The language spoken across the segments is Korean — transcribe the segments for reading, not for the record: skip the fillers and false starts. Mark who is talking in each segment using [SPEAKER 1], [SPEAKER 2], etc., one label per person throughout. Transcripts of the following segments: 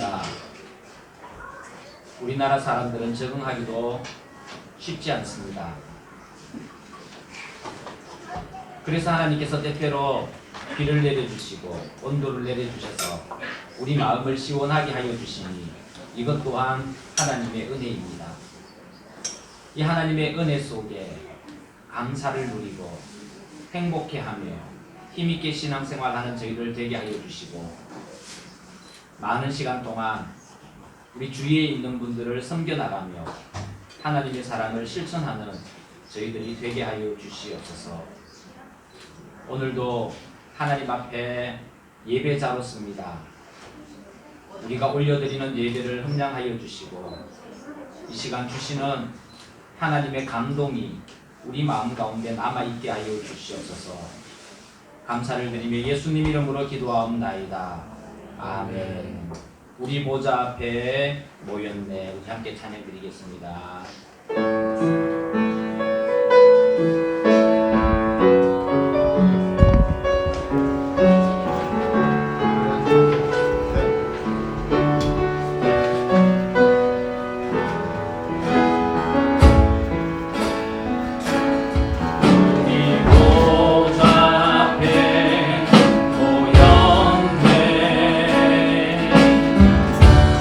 [SPEAKER 1] 그러나 우리나라 사람들은 적응하기도 쉽지 않습니다. 그래서 하나님께서 때때로 비를 내려주시고 온도를 내려주셔서 우리 마음을 시원하게 하여 주시니 이것 또한 하나님의 은혜입니다. 이 하나님의 은혜 속에 감사를 누리고 행복해하며 힘있게 신앙생활하는 저희들 되게 하여 주시고 많은 시간 동안 우리 주위에 있는 분들을 섬겨나가며 하나님의 사랑을 실천하는 저희들이 되게 하여 주시옵소서. 오늘도 하나님 앞에 예배자로습니다. 우리가 올려드리는 예배를 흠량하여 주시고 이 시간 주시는 하나님의 감동이 우리 마음 가운데 남아있게 하여 주시옵소서. 감사를 드리며 예수님 이름으로 기도하옵나이다. 아멘. 우리 보좌 앞에 모였네. 우리 함께 찬양 드리겠습니다.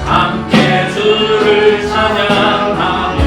[SPEAKER 2] 함께 주를 찬양하며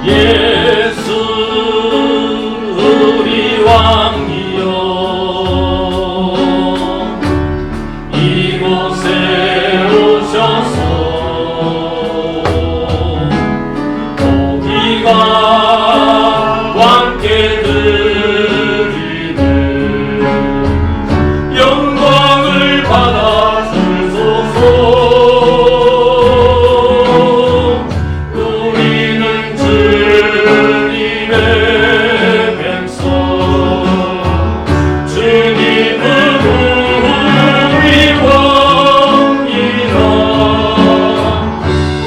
[SPEAKER 2] 예수 우리 왕이여 이곳에 오셔서 우리가 왕께 드리는 영광을 받아 주소서. 우리는 주님의 백성, 주님은 우리 왕이라.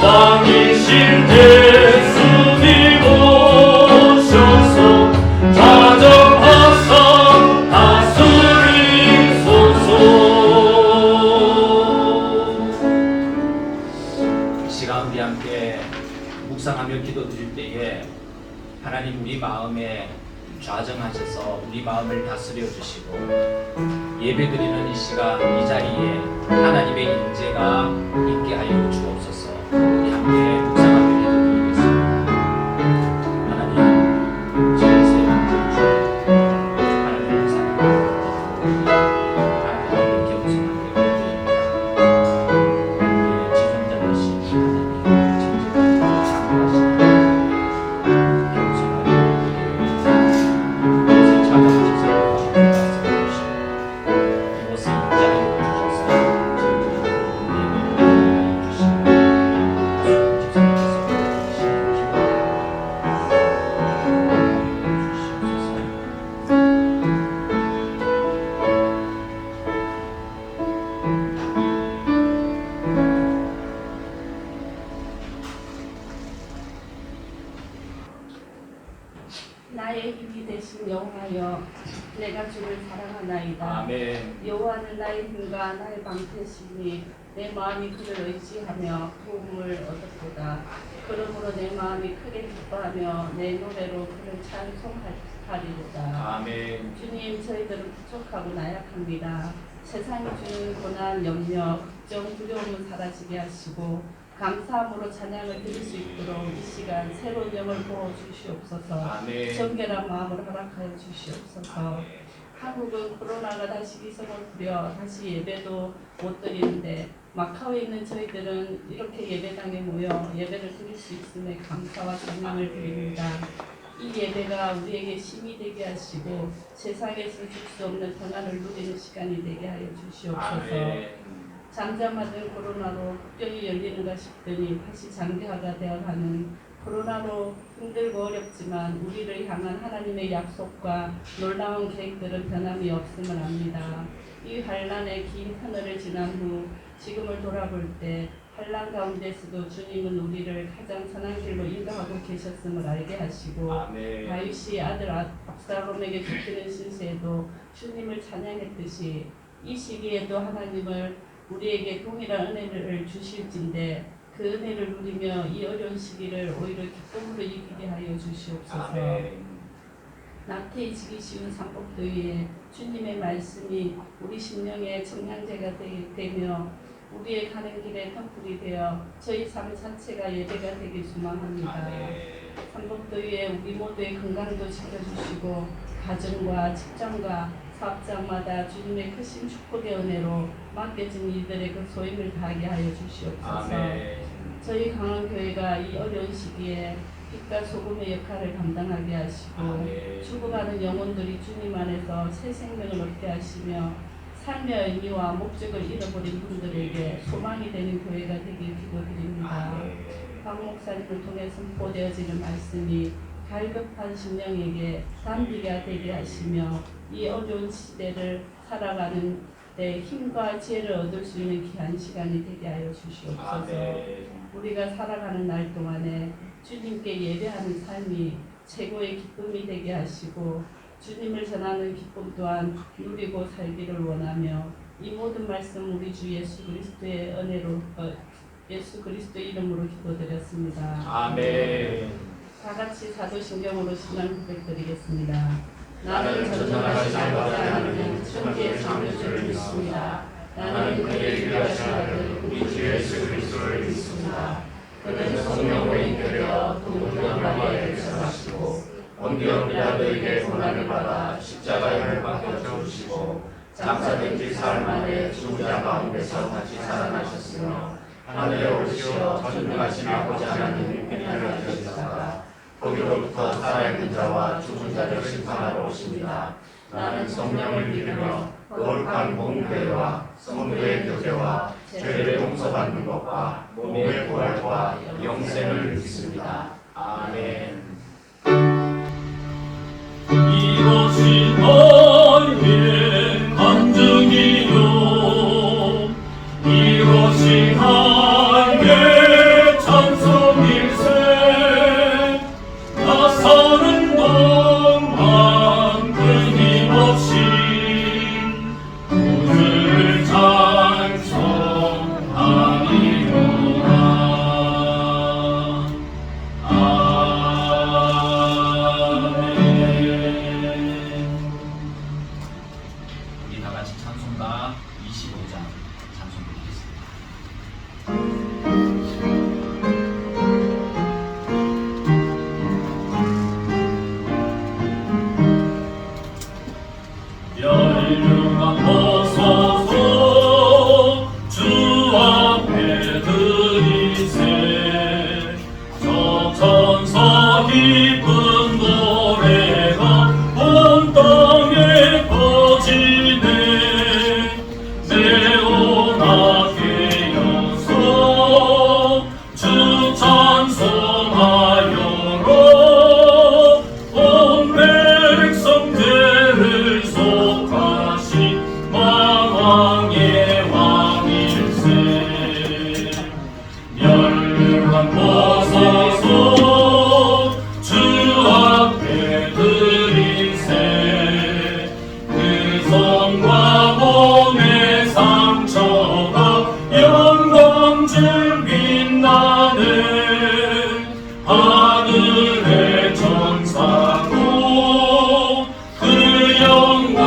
[SPEAKER 2] 왕이신 예수님 오셔서 다정하사 다스리소서.
[SPEAKER 1] 이 시간 우리 함께 묵상하며 기도드릴 때에 하나님 우리 마음에 좌정하셔서 우리 마음을 다스려 주시고 예배드리는 이 시간 이 자리에 하나님의 임재가 있게 하여 주옵소서. 우리 함께 묵상하며 기도드리겠습니다. 하나님 저희 세상 하나님 사랑합니다. 하나님 겸손하게 기도드립니다. 우리의 지존자 되신 하나님
[SPEAKER 3] 나의 힘이 되신 여호와여, 내가 주를 사랑하나이다.
[SPEAKER 1] 아멘.
[SPEAKER 3] 여호와는 나의 힘과 나의 방패시니 내 마음이 그를 의지하며 도움을 얻었도다. 그러므로 내 마음이 크게 기뻐하며 내 노래로 그를 찬송하리로다.
[SPEAKER 1] 아멘.
[SPEAKER 3] 주님, 저희들은 부족하고 나약합니다. 세상이 주는 고난, 염려, 걱정, 두려움은 사라지게 하시고 감사함으로 찬양을 드릴 수 있도록 이 시간 새로운 영을 부어주시옵소서.
[SPEAKER 1] 아멘.
[SPEAKER 3] 정결한 마음을 허락하여 주시옵소서. 한국은 코로나가 다시 이성을 부려 다시 예배도 못 드리는데 마카오에 있는 저희들은 이렇게 예배당에 모여 예배를 드릴 수 있음에 감사와 찬양을 드립니다. 이 예배가 우리에게 힘이 되게 하시고 세상에서 줄 수 없는 평안을 누리는 시간이 되게 하여 주시옵소서.
[SPEAKER 1] 아멘.
[SPEAKER 3] 잠잠하던 코로나로 국경이 열리는가 싶더니 다시 장기화가 되어가는 코로나로 힘들고 어렵지만 우리를 향한 하나님의 약속과 놀라운 계획들은 변함이 없음을 압니다. 이 환란의 긴 하늘을 지난 후 지금을 돌아볼 때 환란 가운데서도 주님은 우리를 가장 선한 길로 인도하고 계셨음을 알게 하시고
[SPEAKER 1] 아멘.
[SPEAKER 3] 다윗이 아들 압살롬에게 쫓기는 신세에도 주님을 찬양했듯이 이 시기에도 하나님을 우리에게 동일한 은혜를 주실진데 그 은혜를 누리며 이 어려운 시기를 오히려 기쁨으로 이기게 하여 주시옵소서.
[SPEAKER 1] 아멘.
[SPEAKER 3] 낙태해지기 쉬운 산법도 위에 주님의 말씀이 우리 심령의 청량제가 되며 우리의 가는 길에 덤불이 되어 저희 삶 자체가 예배가 되길 소망합니다. 산법도 위에 우리 모두의 건강도 지켜주시고 가정과 직장과 사업장마다 주님의 크신 축복의 은혜로 맡겨진 이들의 그 소임을 다하게 하여 주시옵소서. 저희 강원교회가 이 어려운 시기에 빛과 소금의 역할을 감당하게 하시고 죽어가는 영혼들이 주님 안에서 새 생명을 얻게 하시며 삶의 의미와 목적을 잃어버린 분들에게 소망이 되는 교회가 되길 기도드립니다. 박 목사님을 통해 선포되어지는 말씀이 갈급한 심령에게 단비가 되게 하시며 이 어려운 시대를 살아가는 데 힘과 지혜를 얻을 수 있는 귀한 시간이 되게 하여 주시옵소서. 우리가 살아가는 날 동안에 주님께 예배하는 삶이 최고의 기쁨이 되게 하시고 주님을 전하는 기쁨 또한 누리고 살기를 원하며 이 모든 말씀 우리 주 예수 그리스도의 은혜로 예수 그리스도의 이름으로 기도드렸습니다.
[SPEAKER 1] 아멘.
[SPEAKER 3] 다 같이 사도신경으로 신앙 고백드리겠습니다. 나는
[SPEAKER 2] 전능하신 아버지
[SPEAKER 3] 하나님 천지의 창조주를 믿습니다. 나는 그의 유일하신 아들 우리 주 예수 그리스도를 믿습니다. 그는 성령으로 인도되어 동정하게
[SPEAKER 4] 본디오 빌라도에게 고난을 받아 십자가에 못 박혀 죽으시고 장사된 지 사흘 만에 죽은 자 가운데서 다시 살아나셨으며 하늘에 오르시어 전능하신 아버지 하나님의 편향을 주셨다가 거기로부터 살아있는 자와 죽은 자를 심판하러 오십니다. 나는 성령을 믿으며 거룩한 공교회와 성도의 교제와 죄를 용서받는 것과 몸의 부활과 영생을 믿습니다. 아멘.
[SPEAKER 2] 이것이 나의 간증이요 이것이 나의 찬송일세 나 사는 동안 끊임없이 주를 찬송하리로다.
[SPEAKER 1] 우리 다 같이 찬송가 25장 찬송 드리겠습니다.
[SPEAKER 2] 열류가 벗어서 주 앞에 드리세 저 천사 기쁜 노래가 온 땅에 퍼지네 내오나게 여서 주 찬송하여라 온 백성 죄를 속하신 왕의 왕일세 멸류관 벗어서 주 앞에 드리세 그 손과 몸의 상처가 영광 줄 빛나네 하늘의 천사도 그 영광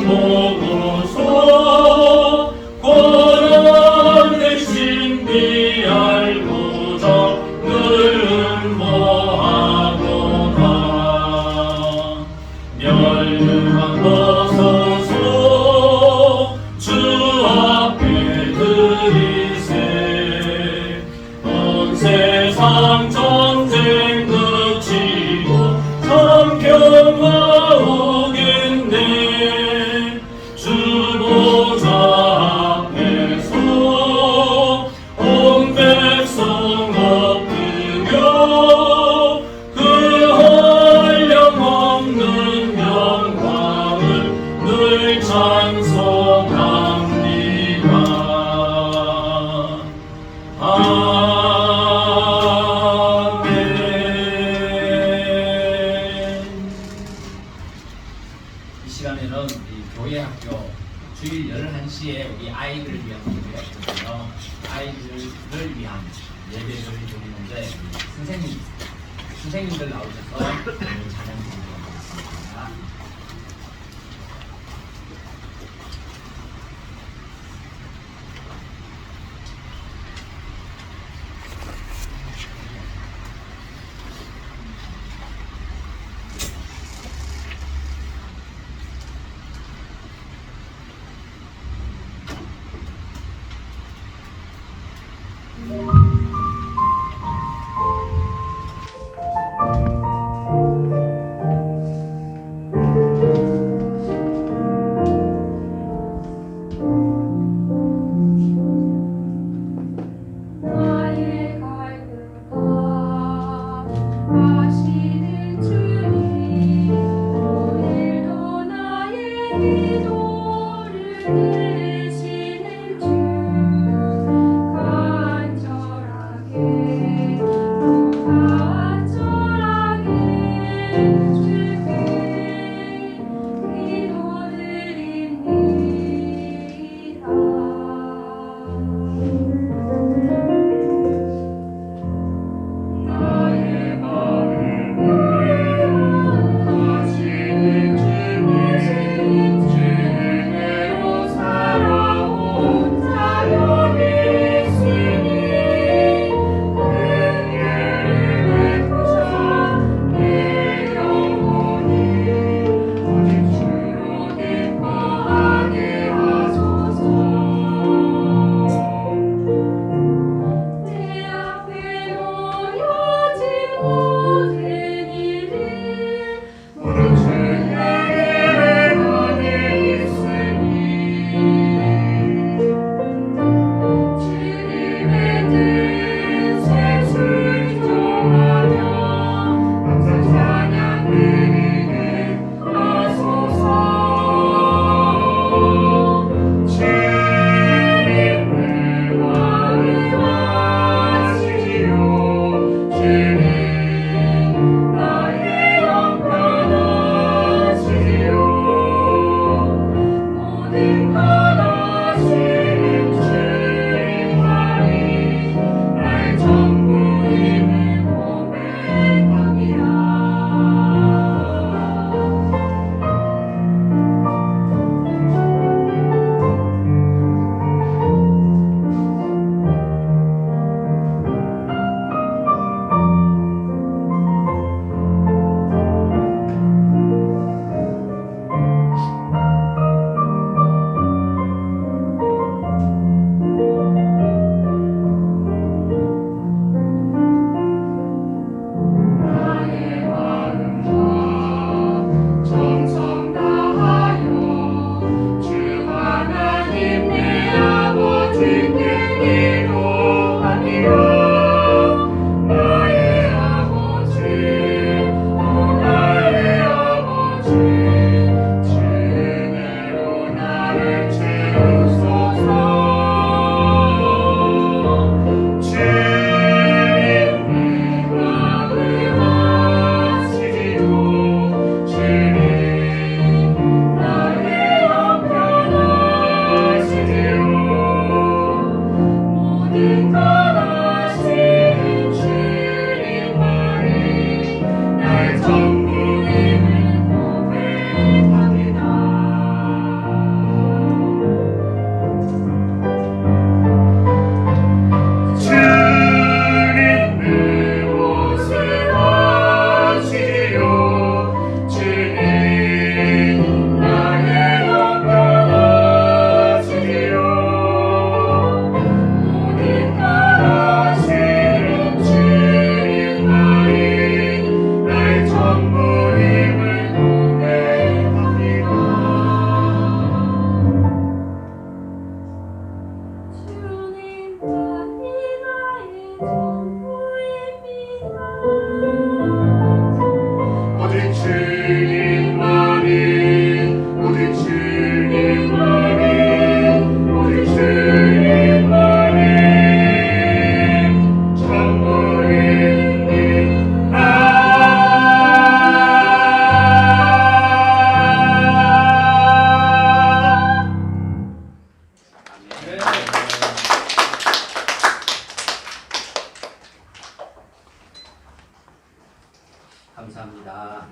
[SPEAKER 2] 보고서 고난의 신비 알고자 늘 음모하도다 멸류관 벗어서 주 앞에 드리세 온 세상 전쟁 그치고 참 평화 오겠네 주 보좌 앞에서 온 백성 엎드려 그 한량없는 영광을 늘 찬송합니다. 아멘.
[SPEAKER 1] 이 시간에는 우리 교회 학교 주일 11시에 우리 아이들을 위한 예배가 있거든요. 아이들을 위한 예배를 드리는데 선생님들 나오셔서 찬양 드리도록 하겠습니다.
[SPEAKER 4] 주님만이 우리 주님만이 우리 주님만이 전부입니다.
[SPEAKER 1] 감사합니다.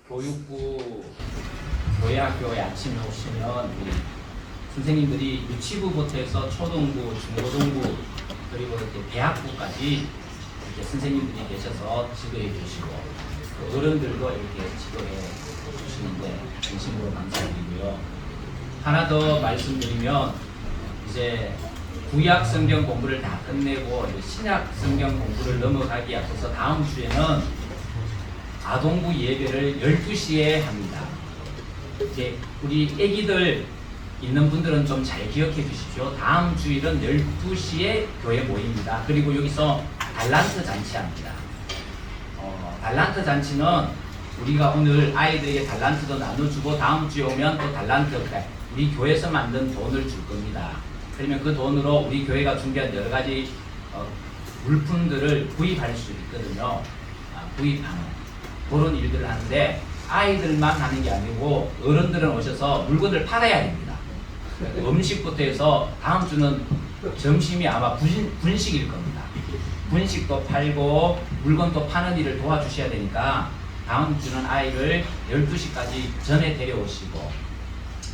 [SPEAKER 1] 우리 교육부 교회학교에 아침에 오시면 우리 선생님들이 유치부부터 해서 초등부, 중고등부 그리고 이렇게 대학부까지 이렇게 선생님들이 계셔서 지도해 주시고 또 어른들도 이렇게 지도해 주시는데 진심으로 감사드리고요. 하나 더 말씀드리면 이제 구약 성경 공부를 다 끝내고 이제 신약 성경 공부를 넘어가기 앞서서 다음 주에는 아동부 예배를 12시에 합니다. 이제 우리 애기들 있는 분들은 좀 잘 기억해 주십시오. 다음 주일은 12시에 교회 모입니다. 그리고 여기서 달란트 잔치합니다. 달란트 잔치는 우리가 오늘 아이들에게 달란트도 나눠주고 다음 주에 오면 또 달란트, 우리 교회에서 만든 돈을 줄 겁니다. 그러면 그 돈으로 우리 교회가 준비한 여러 가지 물품들을 구입할 수 있거든요. 구입하는 그런 일들을 하는데 아이들만 하는 게 아니고 어른들은 오셔서 물건을 팔아야 됩니다. 음식부터 해서 다음 주는 점심이 아마 분식일 겁니다. 분식도 팔고 물건도 파는 일을 도와주셔야 되니까 다음 주는 아이를 12시까지 전에 데려오시고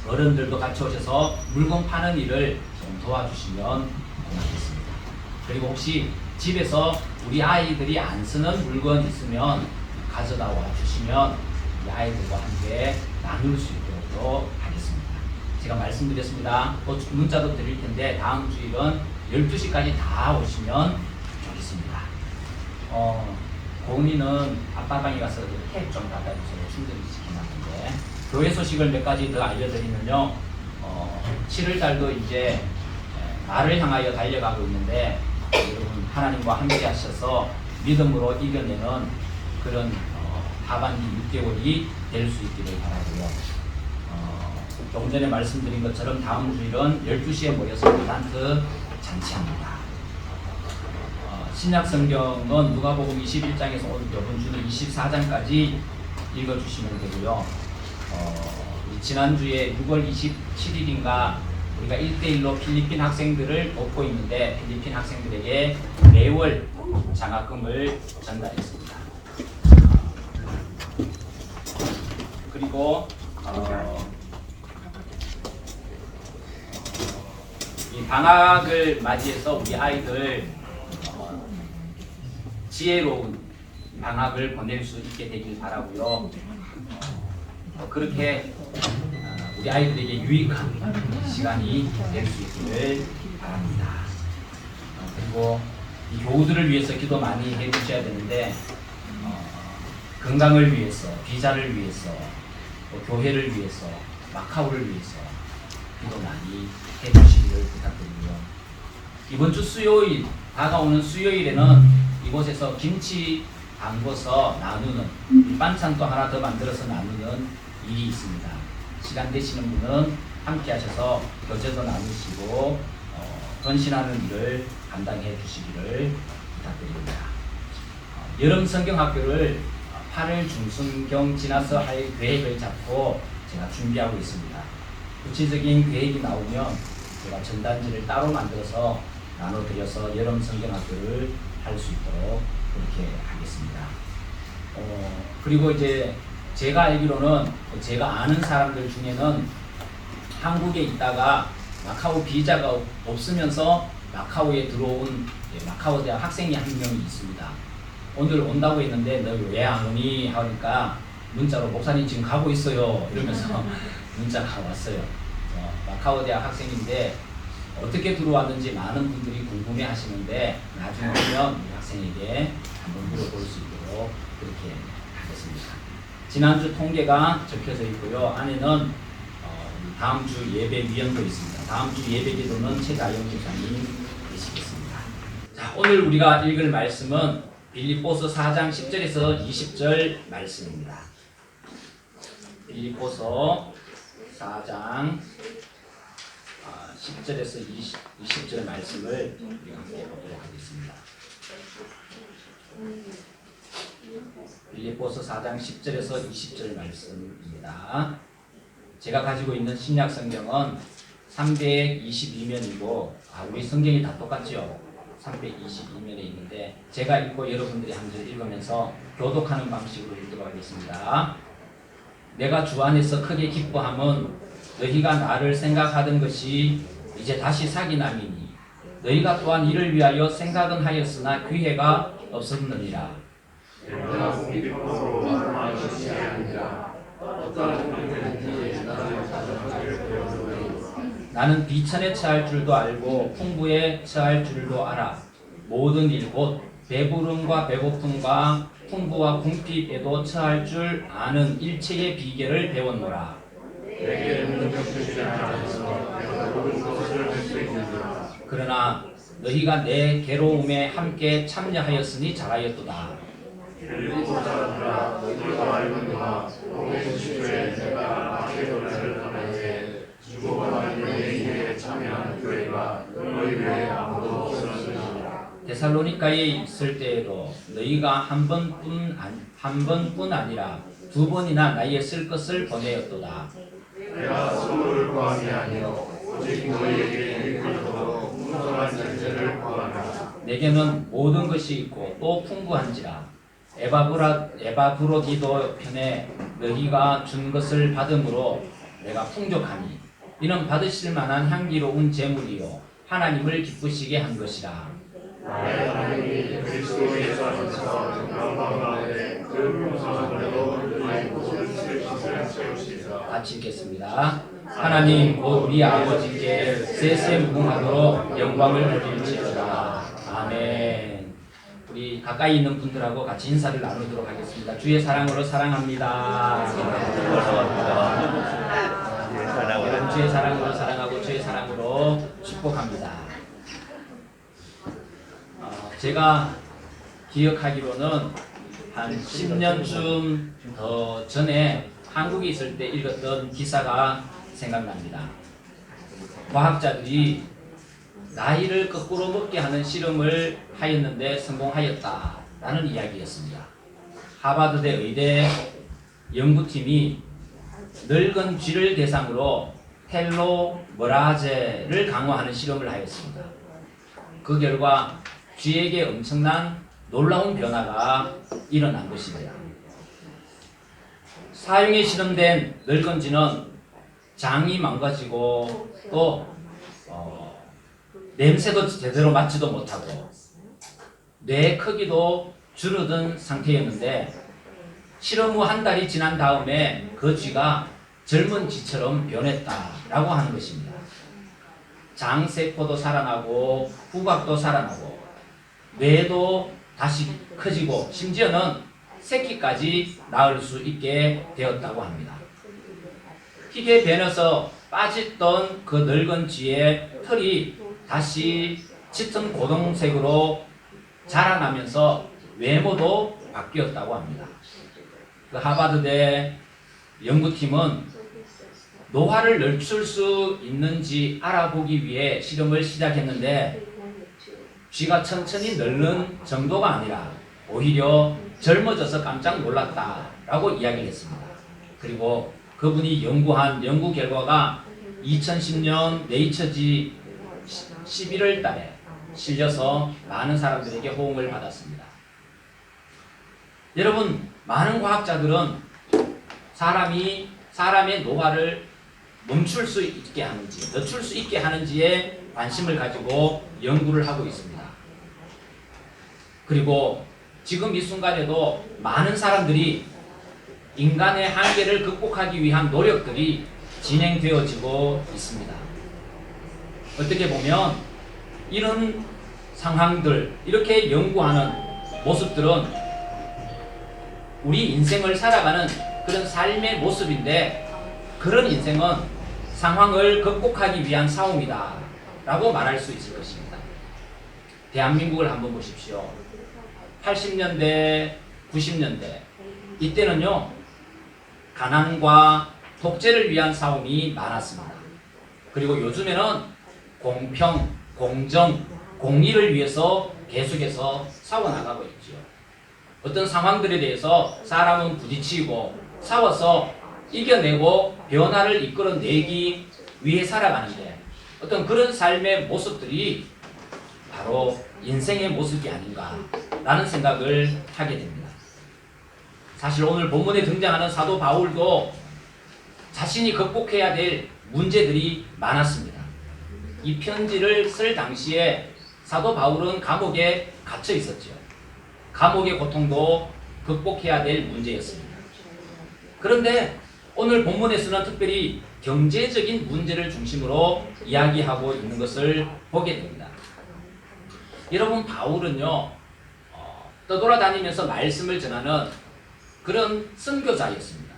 [SPEAKER 1] 어른들도 같이 오셔서 물건 파는 일을 좀 도와주시면 고맙겠습니다. 그리고 혹시 집에서 우리 아이들이 안 쓰는 물건 있으면 가져다 와 주시면 우리 아이들과 함께 나눌 수 있도록 하겠습니다. 제가 말씀드렸습니다. 또 문자도 드릴 텐데 다음 주일은 12시까지 다 오시면 좋겠습니다. 고은이는 아빠방에 가서 탭 좀 갖다 주세요. 충전시켜놨는데 교회 소식을 몇 가지 더 알려드리면요. 7월달도 이제 말을 향하여 달려가고 있는데 여러분 하나님과 함께 하셔서 믿음으로 이겨내는 그런 하반기 6개월이 될 수 있기를 바라고요. 조금 전에 말씀드린 것처럼 다음 주일은 12시에 모여서 달란트 잔치합니다. 신약 성경은 누가복음 21장에서 오늘 이번 주는 24장까지 읽어주시면 되고요. 지난주에 6월 27일인가 우리가 1대1로 필리핀 학생들을 돕고 있는데 필리핀 학생들에게 매월 장학금을 전달했습니다. 그리고 이 방학을 맞이해서 우리 아이들 지혜로운 방학을 보낼 수 있게 되길 바라고요. 그렇게 우리 아이들에게 유익한 시간이 될 수 있기를 바랍니다. 그리고 이 교우들을 위해서 기도 많이 해주셔야 되는데 건강을 위해서, 비자를 위해서, 또 교회를 위해서, 마카오를 위해서 기도 많이 해주시기를 부탁드리고요. 이번 주 수요일, 다가오는 수요일에는 이곳에서 김치 담궈서 나누는 밑반찬도 하나 더 만들어서 나누는 일이 있습니다. 시간 되시는 분은 함께 하셔서 교제도 나누시고 헌신하는 일을 감당해 주시기를 부탁드립니다. 여름 성경학교를 8월 중순경 지나서 할 계획을 잡고 제가 준비하고 있습니다. 구체적인 계획이 나오면 제가 전단지를 따로 만들어서 나눠드려서 여름 성경학교를 할 수 있도록 그렇게 하겠습니다. 그리고 이제 제가 알기로는 제가 아는 사람들 중에는 한국에 있다가 마카오 비자가 없으면서 마카오에 들어온 마카오 대학 학생이 한 명이 있습니다. 오늘 온다고 했는데 너 왜 안 오니 하니까 문자로 목사님 지금 가고 있어요 이러면서 문자가 왔어요. 마카오 대학 학생인데 어떻게 들어왔는지 많은 분들이 궁금해 하시는데 나중에 오면 이 학생에게 한번 물어볼 수 있도록 그렇게 하겠습니다. 지난주 통계가 적혀져 있고요. 안에는 다음 주 예배 위원도 있습니다. 다음 주 예배 기도는 최다영 목사님 되시겠습니다. 자, 오늘 우리가 읽을 말씀은 빌립보서 4장 10절에서 20절 말씀입니다. 빌립보서 4장 10절에서 20절 말씀을 우리 함께 보도록 하겠습니다. 빌립보서 4장 10절에서 20절 말씀입니다. 제가 가지고 있는 신약 성경은 322면이고 우리 성경이 다 똑같죠. 322면에 있는데 제가 읽고 여러분들이 한 절 읽으면서 교독하는 방식으로 읽도록 하겠습니다. 내가 주 안에서 크게 기뻐함은 너희가 나를 생각하던 것이 이제 다시 사기남이니 너희가 또한 이를 위하여 생각은 하였으나 기회가 없었느니라.
[SPEAKER 4] 그러나 공기법으로 말하는 것이 아니라 어떠한 분들인지 나를 가정하기를 배웠노니
[SPEAKER 1] 나는 비천에 처할 줄도 알고 풍부에 처할 줄도 알아. 모든 일 곧 배부름과 배고픔과 풍부와 궁핍에도 처할 줄 아는 일체의 비결을 배웠노라.
[SPEAKER 4] 내게 능력 주지 않아서 내가 모든 것을 할 수 있느니라.
[SPEAKER 1] 그러나 너희가 내 괴로움에 함께 참여하였으니 잘하였도다.
[SPEAKER 4] 빌립보 사람들아 너희가 알거니와 오랜 시주에 내가 마케도냐를 떠나게 주고받은 여의 일에 참여한 교회가 너희 외에 아무도 없었느니라.
[SPEAKER 1] 데살로니가에 있을 때에도 너희가 한 번뿐 아니라 두 번이나 나에게 쓸 것을 보내었도다.
[SPEAKER 4] 내가 선물을 구함이 아니요 오직 너희에게 일컬도록 풍성한 전제를 구하노라.
[SPEAKER 1] 내게는 모든 것이 있고 또 풍부한지라. 에바브로디도 편에 너희가 준 것을 받음으로 내가 풍족하니 이는 받으실 만한 향기로운 제물이요 하나님을 기쁘시게 한 것이라.
[SPEAKER 4] 나의 하나님이 그리스도 예수 안에서 영광 가운데 그 풍성한 대로 너희 모든 실실을 채우시리라.
[SPEAKER 1] 같이 읽겠습니다. 하나님 곧 우리 아버지께 세세무궁하도록 영광을 돌릴지어다. 아멘. 우리 가까이 있는 분들하고 같이 인사를 나누도록 하겠습니다. 주의 사랑으로 사랑합니다. 주의 사랑으로 사랑하고 주의 사랑으로 축복합니다. 제가 기억하기로는 한 10년쯤 더 전에 한국에 있을 때 읽었던 기사가 생각납니다. 과학자들이 나이를 거꾸로 먹게 하는 실험을 하였는데 성공하였다라는 이야기였습니다. 하버드대 의대 연구팀이 늙은 쥐를 대상으로 텔로머라제를 강화하는 실험을 하였습니다. 그 결과 쥐에게 엄청난 놀라운 변화가 일어난 것입니다. 사용에 실험된 늙은 쥐는 장이 망가지고 또 냄새도 제대로 맡지도 못하고 뇌 크기도 줄어든 상태였는데 실험 후 한 달이 지난 다음에 그 쥐가 젊은 쥐처럼 변했다라고 하는 것입니다. 장세포도 살아나고 후각도 살아나고 뇌도 다시 커지고 심지어는 새끼까지 낳을 수 있게 되었다고 합니다. 희게 변해서 빠졌던 그 늙은 쥐의 털이 다시 짙은 고동색으로 자라나면서 외모도 바뀌었다고 합니다. 그 하버드대 연구팀은 노화를 늦출 수 있는지 알아보기 위해 실험을 시작했는데 쥐가 천천히 늙는 정도가 아니라 오히려 젊어져서 깜짝 놀랐다라고 이야기를 했습니다. 그리고 그분이 연구한 연구 결과가 2010년 네이처지 11월 달에 실려서 많은 사람들에게 호응을 받았습니다. 여러분, 많은 과학자들은 사람의 노화를 멈출 수 있게 하는지, 늦출 수 있게 하는지에 관심을 가지고 연구를 하고 있습니다. 그리고 지금 이 순간에도 많은 사람들이 인간의 한계를 극복하기 위한 노력들이 진행되어지고 있습니다. 어떻게 보면 이런 상황들, 이렇게 연구하는 모습들은 우리 인생을 살아가는 그런 삶의 모습인데 그런 인생은 상황을 극복하기 위한 싸움이다 라고 말할 수 있을 것입니다. 대한민국을 한번 보십시오. 80년대, 90년대 이때는요 가난과 독재를 위한 싸움이 많았습니다. 그리고 요즘에는 공평, 공정, 공의를 위해서 계속해서 싸워나가고 있죠. 어떤 상황들에 대해서 사람은 부딪히고 싸워서 이겨내고 변화를 이끌어내기 위해 살아가는데 어떤 그런 삶의 모습들이 바로 인생의 모습이 아닌가라는 생각을 하게 됩니다. 사실 오늘 본문에 등장하는 사도 바울도 자신이 극복해야 될 문제들이 많았습니다. 이 편지를 쓸 당시에 사도 바울은 감옥에 갇혀 있었죠. 감옥의 고통도 극복해야 될 문제였습니다. 그런데 오늘 본문에서는 특별히 경제적인 문제를 중심으로 이야기하고 있는 것을 보게 됩니다. 여러분 바울은요 떠돌아다니면서 말씀을 전하는 그런 선교자였습니다.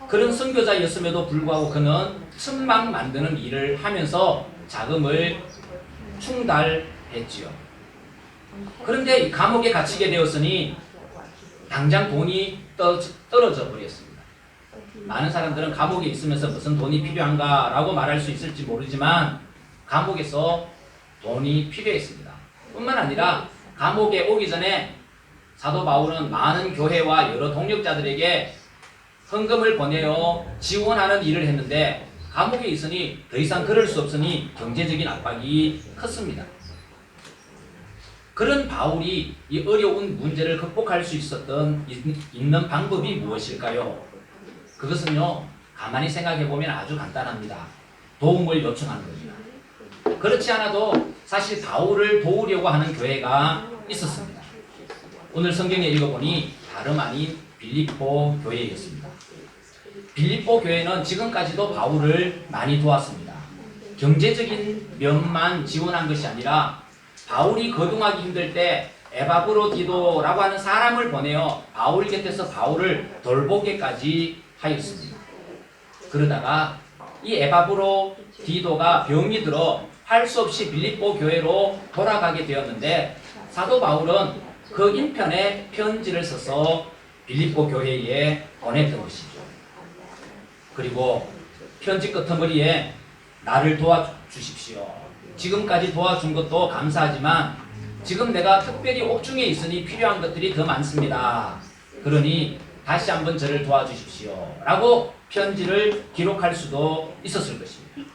[SPEAKER 1] 그런 선교자였음에도 불구하고 그는 천막 만드는 일을 하면서 자금을 충달했지요. 그런데 이 감옥에 갇히게 되었으니 당장 돈이 떨어져 버렸습니다. 많은 사람들은 감옥에 있으면서 무슨 돈이 필요한가 라고 말할 수 있을지 모르지만 감옥에서 돈이 필요했습니다. 뿐만 아니라 감옥에 오기 전에 사도 바울은 많은 교회와 여러 동력자들에게 헌금을 보내어 지원하는 일을 했는데 감옥에 있으니 더 이상 그럴 수 없으니 경제적인 압박이 컸습니다. 그런 바울이 이 어려운 문제를 극복할 수 있는 방법이 무엇일까요? 그것은요 가만히 생각해보면 아주 간단합니다. 도움을 요청하는 겁니다. 그렇지 않아도 사실 바울을 도우려고 하는 교회가 있었습니다. 오늘 성경에 읽어보니 다름 아닌 빌립보 교회였습니다. 빌립보 교회는 지금까지도 바울을 많이 도왔습니다. 경제적인 면만 지원한 것이 아니라 바울이 거동하기 힘들 때 에바브로디도라고 하는 사람을 보내어 바울 곁에서 바울을 돌보게까지 하였습니다. 그러다가 이 에바브로디도가 병이 들어 할 수 없이 빌립보 교회로 돌아가게 되었는데 사도 바울은 그 인편에 편지를 써서 빌립보 교회에 보냈던 것이죠. 그리고 편지 끄트머리에 나를 도와주십시오. 지금까지 도와준 것도 감사하지만 지금 내가 특별히 옥중에 있으니 필요한 것들이 더 많습니다. 그러니 다시 한번 저를 도와주십시오. 라고 편지를 기록할 수도 있었을 것입니다.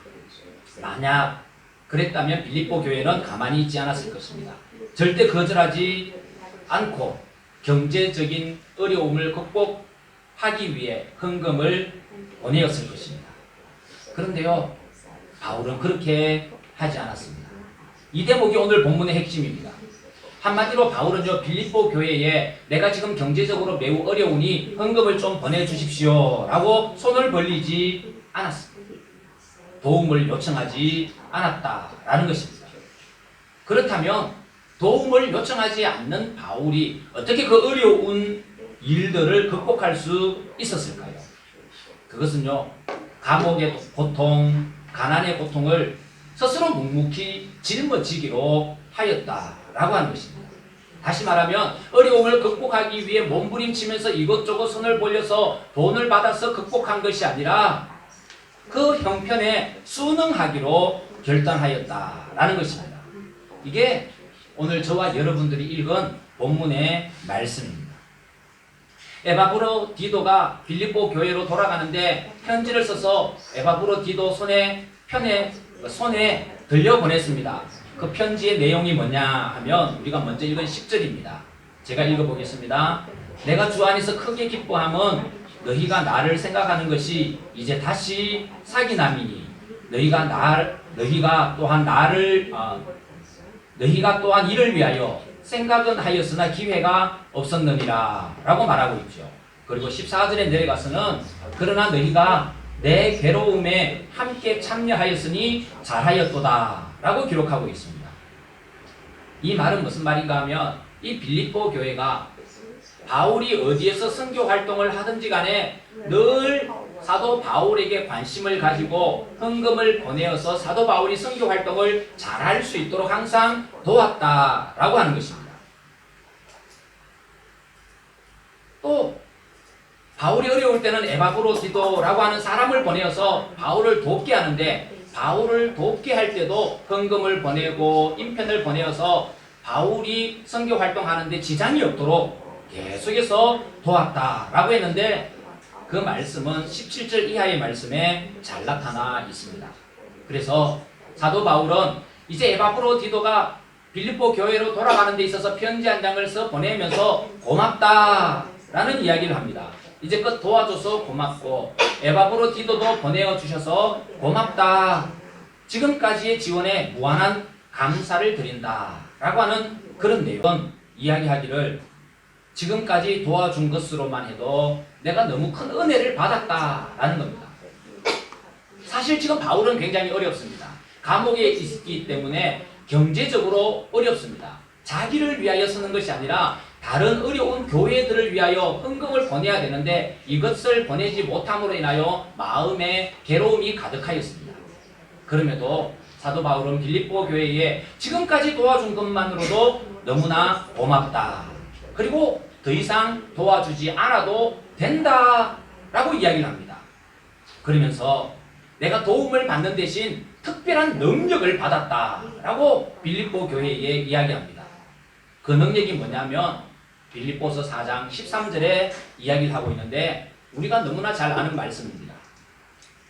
[SPEAKER 1] 만약 그랬다면 빌립보 교회는 가만히 있지 않았을 것입니다. 절대 거절하지 않고 경제적인 어려움을 극복하기 위해 헌금을 보내었을 것입니다. 그런데요, 바울은 그렇게 하지 않았습니다. 이 대목이 오늘 본문의 핵심입니다. 한마디로 바울은요, 빌립보 교회에 내가 지금 경제적으로 매우 어려우니 헌금을 좀 보내주십시오 라고 손을 벌리지 않았습니다. 도움을 요청하지 않았다라는 것입니다. 그렇다면 도움을 요청하지 않는 바울이 어떻게 그 어려운 일들을 극복할 수 있었을까요? 그것은요, 감옥의 고통, 가난의 고통을 스스로 묵묵히 짊어지기로 하였다라고 하는 것입니다. 다시 말하면 어려움을 극복하기 위해 몸부림치면서 이것저것 손을 벌려서 돈을 받아서 극복한 것이 아니라 그 형편에 순응하기로 결단하였다라는 것입니다. 이게 오늘 저와 여러분들이 읽은 본문의 말씀입니다. 에바브로디도가 빌립보 교회로 돌아가는데 편지를 써서 에바브로디도 손에 들려 보냈습니다. 그 편지의 내용이 뭐냐 하면 우리가 먼저 읽은 10절입니다. 제가 읽어보겠습니다. 내가 주 안에서 크게 기뻐함은 너희가 나를 생각하는 것이 이제 다시 사기남이니 너희가 또한 이를 위하여 생각은 하였으나 기회가 없었느니라 라고 말하고 있죠. 그리고 14절에 내려가서는 그러나 너희가 내 괴로움에 함께 참여하였으니 잘하였도다 라고 기록하고 있습니다. 이 말은 무슨 말인가 하면 이 빌립보 교회가 바울이 어디에서 선교 활동을 하든지 간에 늘 사도 바울에게 관심을 가지고 헌금을 보내어서 사도 바울이 선교 활동을 잘할 수 있도록 항상 도왔다라고 하는 것입니다. 또 바울이 어려울 때는 에바브로디도라고 하는 사람을 보내어서 바울을 돕게 하는데 바울을 돕게 할 때도 헌금을 보내고 인편을 보내어서 바울이 선교 활동하는데 지장이 없도록 계속해서 도왔다라고 했는데 그 말씀은 17절 이하의 말씀에 잘 나타나 있습니다. 그래서 사도 바울은 이제 에바브로디도가 빌립보 교회로 돌아가는 데 있어서 편지 한 장을 써 보내면서 고맙다라는 이야기를 합니다. 이제껏 도와줘서 고맙고 에바브로디도도 보내어 주셔서 고맙다. 지금까지의 지원에 무한한 감사를 드린다라고 하는 그런 내용은 이야기하기를 지금까지 도와준 것으로만 해도 내가 너무 큰 은혜를 받았다라는 겁니다. 사실 지금 바울은 굉장히 어렵습니다. 감옥에 있기 때문에 경제적으로 어렵습니다. 자기를 위하여 쓰는 것이 아니라 다른 어려운 교회들을 위하여 헌금을 보내야 되는데 이것을 보내지 못함으로 인하여 마음에 괴로움이 가득하였습니다. 그럼에도 사도 바울은 빌립보 교회에 지금까지 도와준 것만으로도 너무나 고맙다. 그리고 더 이상 도와주지 않아도 된다라고 이야기를 합니다. 그러면서 내가 도움을 받는 대신 특별한 능력을 받았다라고 빌립보 교회에 이야기합니다. 그 능력이 뭐냐면 빌립보서 4장 13절에 이야기를 하고 있는데 우리가 너무나 잘 아는 말씀입니다.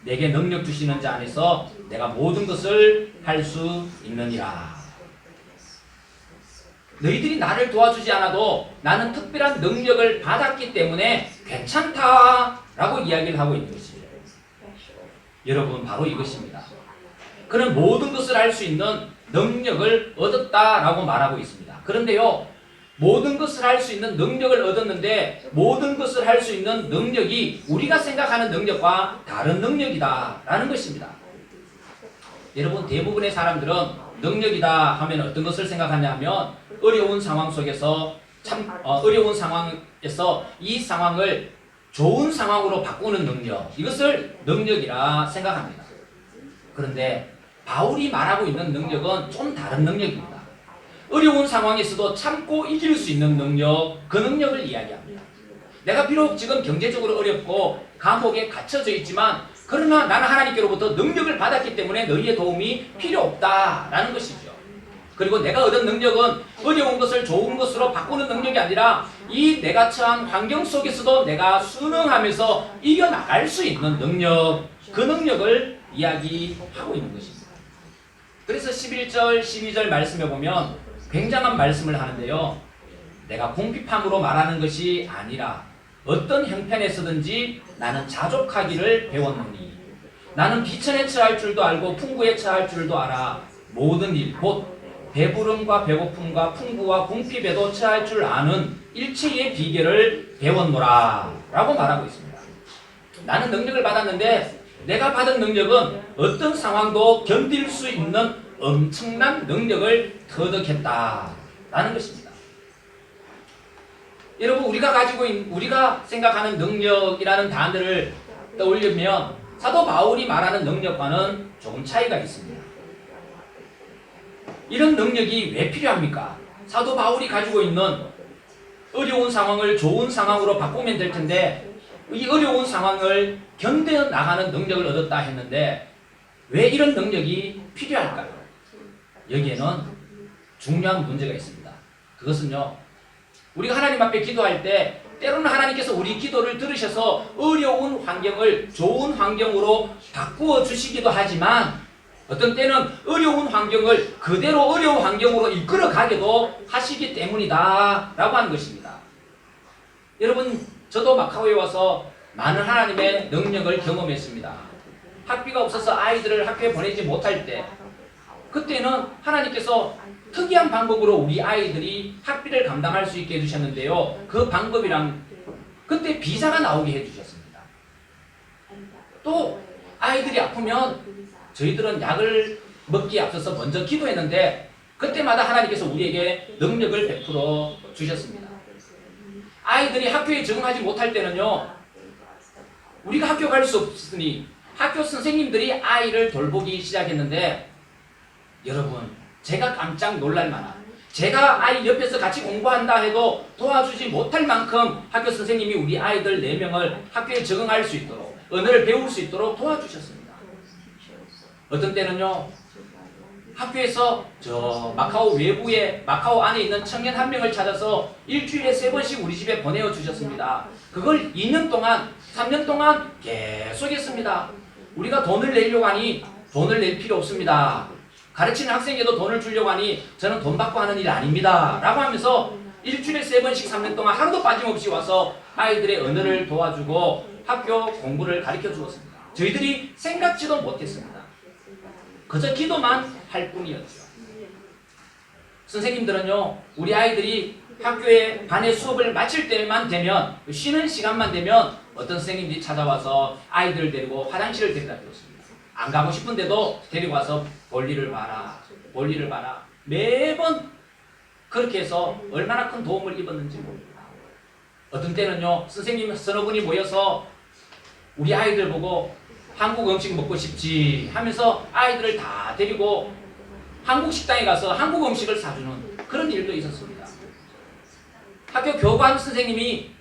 [SPEAKER 1] 내게 능력 주시는 자 안에서 내가 모든 것을 할 수 있느니라. 너희들이 나를 도와주지 않아도 나는 특별한 능력을 받았기 때문에 괜찮다라고 이야기를 하고 있는 것입니다. 여러분 바로 이것입니다. 그는 모든 것을 할 수 있는 능력을 얻었다라고 말하고 있습니다. 그런데요, 모든 것을 할 수 있는 능력을 얻었는데 모든 것을 할 수 있는 능력이 우리가 생각하는 능력과 다른 능력이다라는 것입니다. 여러분 대부분의 사람들은 능력이다 하면 어떤 것을 생각하냐면 어려운 상황 속에서 어려운 상황에서 이 상황을 좋은 상황으로 바꾸는 능력, 이것을 능력이라 생각합니다. 그런데 바울이 말하고 있는 능력은 좀 다른 능력입니다. 어려운 상황에서도 참고 이길 수 있는 능력, 그 능력을 이야기합니다. 내가 비록 지금 경제적으로 어렵고 감옥에 갇혀져 있지만 그러나 나는 하나님께로부터 능력을 받았기 때문에 너희의 도움이 필요 없다라는 것이죠. 그리고 내가 얻은 능력은 어려운 것을 좋은 것으로 바꾸는 능력이 아니라 이 내가 처한 환경 속에서도 내가 순응하면서 이겨나갈 수 있는 능력, 그 능력을 이야기하고 있는 것입니다. 그래서 11절, 12절 말씀에 보면 굉장한 말씀을 하는데요. 내가 공핍함으로 말하는 것이 아니라 어떤 형편에서든지 나는 자족하기를 배웠느니 나는 비천에 처할 줄도 알고 풍부에 처할 줄도 알아 모든 일 곧 배부름과 배고픔과 풍부와 궁핍에도 처할 줄 아는 일체의 비결을 배웠노라 라고 말하고 있습니다. 나는 능력을 받았는데 내가 받은 능력은 어떤 상황도 견딜 수 있는 엄청난 능력을 터득했다라는 것입니다. 여러분 우리가 생각하는 능력이라는 단어를 떠올리면 사도 바울이 말하는 능력과는 조금 차이가 있습니다. 이런 능력이 왜 필요합니까? 사도 바울이 가지고 있는 어려운 상황을 좋은 상황으로 바꾸면 될 텐데 이 어려운 상황을 견뎌나가는 능력을 얻었다 했는데 왜 이런 능력이 필요할까요? 여기에는 중요한 문제가 있습니다. 그것은요, 우리가 하나님 앞에 기도할 때 때로는 하나님께서 우리 기도를 들으셔서 어려운 환경을 좋은 환경으로 바꾸어 주시기도 하지만 어떤 때는 어려운 환경을 그대로 어려운 환경으로 이끌어 가기도 하시기 때문이다 라고 하는 것입니다. 여러분 저도 마카오에 와서 많은 하나님의 능력을 경험했습니다. 학비가 없어서 아이들을 학교에 보내지 못할 때 그때는 하나님께서 특이한 방법으로 우리 아이들이 학비를 감당할 수 있게 해주셨는데요. 그 방법이랑 그때 비자가 나오게 해주셨습니다. 또 아이들이 아프면 저희들은 약을 먹기에 앞서서 먼저 기도했는데 그때마다 하나님께서 우리에게 능력을 베풀어 주셨습니다. 아이들이 학교에 적응하지 못할 때는요, 우리가 학교 갈 수 없으니 학교 선생님들이 아이를 돌보기 시작했는데 여러분 제가 깜짝 놀랄 만한 제가 아이 옆에서 같이 공부한다 해도 도와주지 못할 만큼 학교 선생님이 우리 아이들 4명을 학교에 적응할 수 있도록 언어를 배울 수 있도록 도와주셨습니다. 어떤 때는요, 학교에서 저 마카오 외부에 마카오 안에 있는 청년 한 명을 찾아서 일주일에 3번씩 우리 집에 보내어 주셨습니다. 그걸 2년 동안 3년 동안 계속 했습니다. 우리가 돈을 내려고 하니 돈을 낼 필요 없습니다. 가르치는 학생에도 돈을 주려고 하니 저는 돈 받고 하는 일 아닙니다 라고 하면서 일주일에 3번씩 3년 동안 하루도 빠짐없이 와서 아이들의 언어를 도와주고 학교 공부를 가르쳐 주었습니다. 저희들이 생각지도 못했습니다. 그저 기도만 할 뿐이었죠. 선생님들은요, 우리 아이들이 학교에 반의 수업을 마칠 때만 되면, 쉬는 시간만 되면 어떤 선생님들이 찾아와서 아이들을 데리고 화장실을 데려다 주었습니다. 안 가고 싶은데도 데리고 와서 볼일을 봐라, 볼일을 봐라. 매번 그렇게 해서 얼마나 큰 도움을 입었는지 모릅니다. 어떤 때는요, 선생님 서너 분이 모여서 우리 아이들 보고 한국 음식 먹고 싶지 하면서 아이들을 다 데리고 한국 식당에 가서 한국 음식을 사주는 그런 일도 있었습니다. 학교 교관 선생님이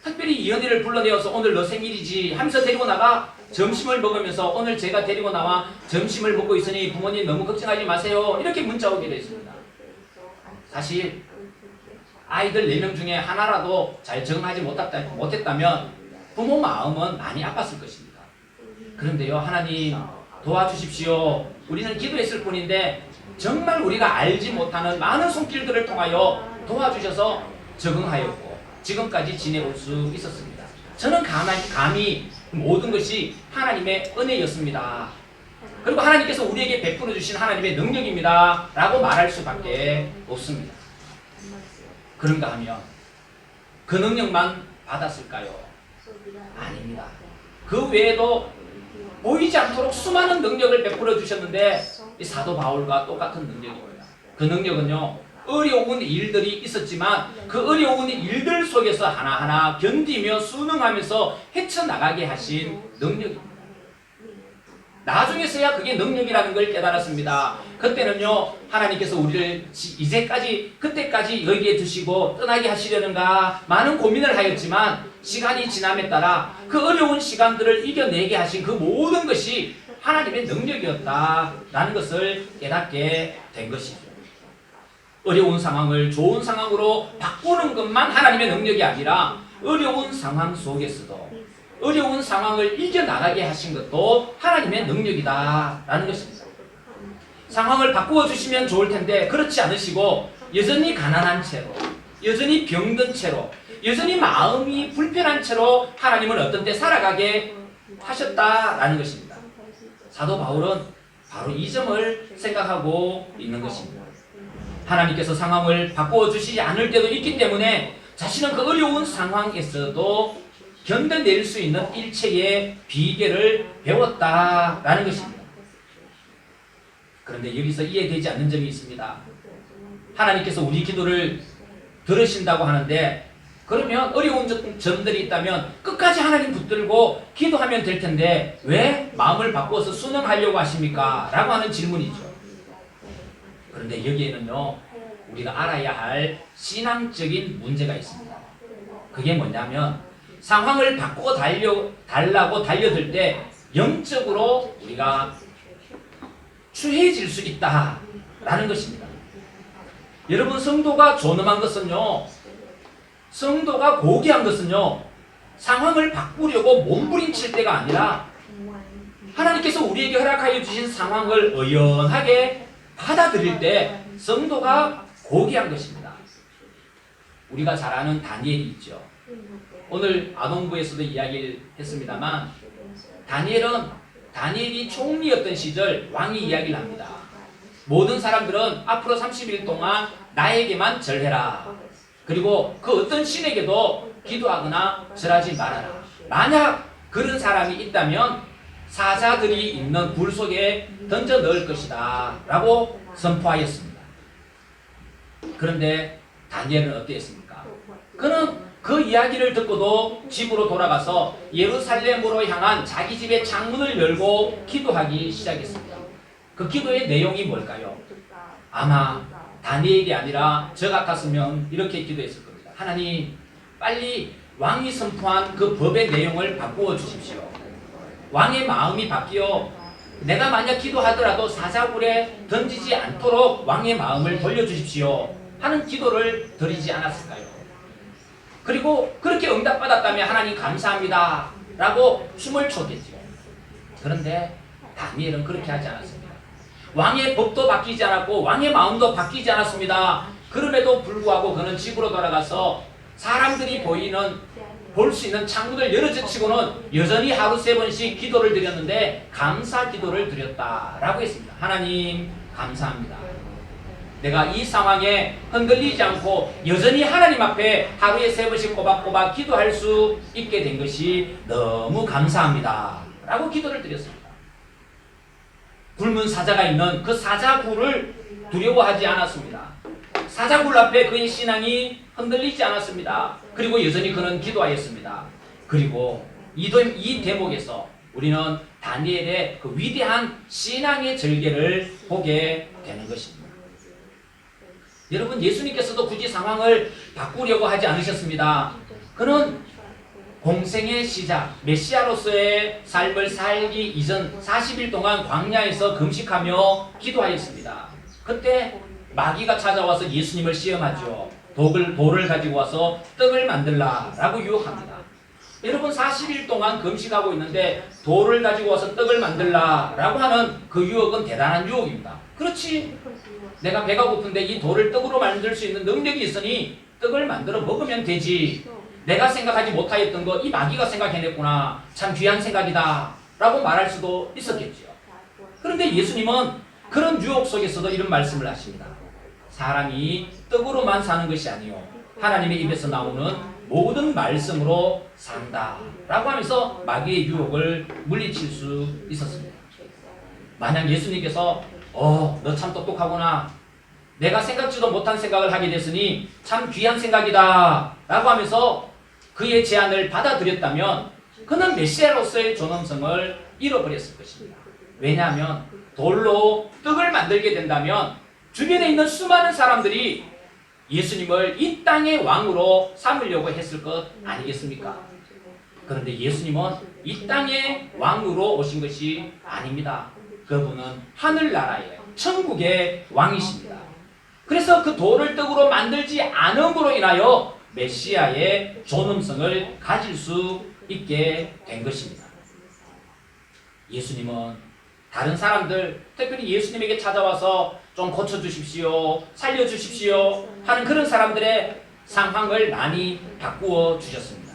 [SPEAKER 1] 특별히 이현이를 불러내어서 오늘 너 생일이지 하면서 데리고 나가 점심을 먹으면서 오늘 제가 데리고 나와 점심을 먹고 있으니 부모님 너무 걱정하지 마세요 이렇게 문자 오기도 했습니다. 사실 아이들 4명 중에 하나라도 잘 적응하지 못했다면 부모 마음은 많이 아팠을 것입니다. 그런데요, 하나님 도와주십시오. 우리는 기도했을 뿐인데 정말 우리가 알지 못하는 많은 손길들을 통하여 도와주셔서 적응하였고 지금까지 지내올 수 있었습니다. 저는 감히 모든 것이 하나님의 은혜였습니다. 그리고 하나님께서 우리에게 베풀어 주신 하나님의 능력입니다 라고 말할 수밖에 없습니다. 그런가 하면 그 능력만 받았을까요? 아닙니다. 그 외에도 보이지 않도록 수많은 능력을 베풀어 주셨는데 이 사도 바울과 똑같은 능력입니다. 그 능력은요, 어려운 일들이 있었지만 그 어려운 일들 속에서 하나하나 견디며 순응하면서 헤쳐나가게 하신 능력입니다. 나중에서야 그게 능력이라는 걸 깨달았습니다. 그때는요, 하나님께서 우리를 그때까지 여기에 두시고 떠나게 하시려는가 많은 고민을 하였지만 시간이 지남에 따라 그 어려운 시간들을 이겨내게 하신 그 모든 것이 하나님의 능력이었다라는 것을 깨닫게 된 것이죠. 어려운 상황을 좋은 상황으로 바꾸는 것만 하나님의 능력이 아니라 어려운 상황 속에서도 어려운 상황을 이겨나가게 하신 것도 하나님의 능력이다라는 것입니다. 상황을 바꾸어 주시면 좋을 텐데 그렇지 않으시고 여전히 가난한 채로, 여전히 병든 채로, 여전히 마음이 불편한 채로 하나님은 어떤 때 살아가게 하셨다라는 것입니다. 사도 바울은 바로 이 점을 생각하고 있는 것입니다. 하나님께서 상황을 바꾸어 주시지 않을 때도 있기 때문에 자신은 그 어려운 상황에서도 견뎌낼 수 있는 일체의 비결을 배웠다라는 것입니다. 그런데 여기서 이해되지 않는 점이 있습니다. 하나님께서 우리 기도를 들으신다고 하는데 그러면 어려운 점들이 있다면 끝까지 하나님 붙들고 기도하면 될 텐데 왜 마음을 바꿔서 순응하려고 하십니까? 라고 하는 질문이죠. 그런데 여기에는요, 우리가 알아야 할 신앙적인 문제가 있습니다. 그게 뭐냐면 상황을 바꾸어 달라고 달려들 때 영적으로 우리가 추해질 수 있다라는 것입니다. 여러분, 성도가 존엄한 것은요, 성도가 고귀한 것은요, 상황을 바꾸려고 몸부림칠 때가 아니라 하나님께서 우리에게 허락하여 주신 상황을 의연하게 받아들일 때 성도가 고귀한 것입니다. 우리가 잘 아는 다니엘이 있죠. 오늘 아동부에서도 이야기를 했습니다만 다니엘이 총리였던 시절 왕이 이야기를 합니다. 모든 사람들은 앞으로 30일 동안 나에게만 절해라. 그리고 그 어떤 신에게도 기도하거나 절하지 말아라. 만약 그런 사람이 있다면 사자들이 있는 굴 속에 던져 넣을 것이다 라고 선포하였습니다. 그런데 다니엘은 어땠습니까? 그는 그 이야기를 듣고도 집으로 돌아가서 예루살렘으로 향한 자기 집의 창문을 열고 기도하기 시작했습니다. 그 기도의 내용이 뭘까요? 아마 다니엘이 아니라 저 같았으면 이렇게 기도했을 겁니다. 하나님, 빨리 왕이 선포한 그 법의 내용을 바꾸어 주십시오. 왕의 마음이 바뀌어 내가 만약 기도하더라도 사자굴에 던지지 않도록 왕의 마음을 돌려주십시오 하는 기도를 드리지 않았을까요? 그리고 그렇게 응답받았다면 하나님 감사합니다 라고 춤을 췄겠죠. 그런데 다니엘은 그렇게 하지 않았습니다. 왕의 법도 바뀌지 않았고 왕의 마음도 바뀌지 않았습니다. 그럼에도 불구하고 그는 집으로 돌아가서 사람들이 볼 수 있는 창문을 열어젖히고는 여전히 하루 3번씩 기도를 드렸는데 감사 기도를 드렸다라고 했습니다. 하나님 감사합니다. 내가 이 상황에 흔들리지 않고 여전히 하나님 앞에 하루에 3번씩 꼬박꼬박 기도할 수 있게 된 것이 너무 감사합니다 라고 기도를 드렸습니다. 굶은 사자가 있는 그 사자굴을 두려워하지 않았습니다. 사자굴 앞에 그의 신앙이 흔들리지 않았습니다. 그리고 여전히 그는 기도하였습니다. 그리고 이 대목에서 우리는 다니엘의 그 위대한 신앙의 절개를 보게 되는 것입니다. 여러분, 예수님께서도 굳이 상황을 바꾸려고 하지 않으셨습니다. 그는 공생의 시작, 메시아로서의 삶을 살기 이전 40일 동안 광야에서 금식하며 기도하였습니다. 그때 마귀가 찾아와서 예수님을 시험하죠. 돌을 가지고 와서 떡을 만들라라고 유혹합니다. 여러분, 40일 동안 금식하고 있는데 돌을 가지고 와서 떡을 만들라라고 하는 그 유혹은 대단한 유혹입니다. 그렇지, 내가 배가 고픈데 이 돌을 떡으로 만들 수 있는 능력이 있으니 떡을 만들어 먹으면 되지. 내가 생각하지 못하였던 거 이 마귀가 생각해냈구나. 참 귀한 생각이다 라고 말할 수도 있었겠죠. 그런데 예수님은 그런 유혹 속에서도 이런 말씀을 하십니다. 사람이 떡으로만 사는 것이 아니요 하나님의 입에서 나오는 모든 말씀으로 산다 라고 하면서 마귀의 유혹을 물리칠 수 있었습니다. 만약 예수님께서 너 참 똑똑하구나, 내가 생각지도 못한 생각을 하게 됐으니 참 귀한 생각이다 라고 하면서 그의 제안을 받아들였다면 그는 메시아로서의 존엄성을 잃어버렸을 것입니다. 왜냐하면 돌로 떡을 만들게 된다면 주변에 있는 수많은 사람들이 예수님을 이 땅의 왕으로 삼으려고 했을 것 아니겠습니까? 그런데 예수님은 이 땅의 왕으로 오신 것이 아닙니다. 그분은 하늘나라의 천국의 왕이십니다. 그래서 그 돌을 떡으로 만들지 않음으로 인하여 메시아의 존엄성을 가질 수 있게 된 것입니다. 예수님은 다른 사람들, 특별히 예수님에게 찾아와서 좀 고쳐주십시오, 살려주십시오 하는 그런 사람들의 상황을 많이 바꾸어 주셨습니다.